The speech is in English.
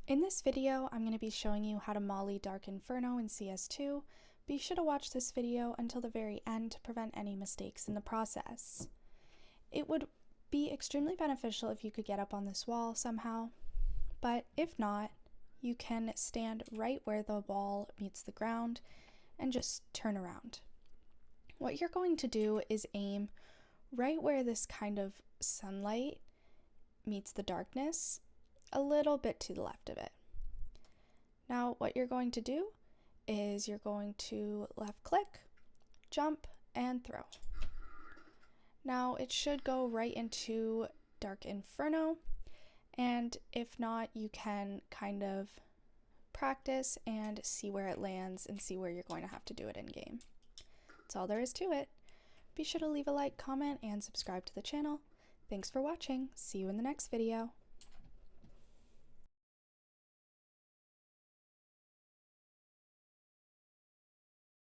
In this video, I'm going to be showing you how to Molly Dark Inferno in CS2. Be sure to watch this video until the very end to prevent any mistakes in the process. It would be extremely beneficial if you could get up on this wall somehow, but if not, you can stand right where the wall meets the ground and just turn around. What you're going to do is aim right where this kind of sunlight meets the darkness, a little bit to the left of it. Now what you're going to do is you're going to left click, jump, and throw. Now it should go right into Dark Inferno, and if not, you can kind of practice and see where it lands and see where you're going to have to do it in game. That's all there is to it. Be sure to leave a like, comment, and subscribe to the channel. Thanks for watching. See you in the next video.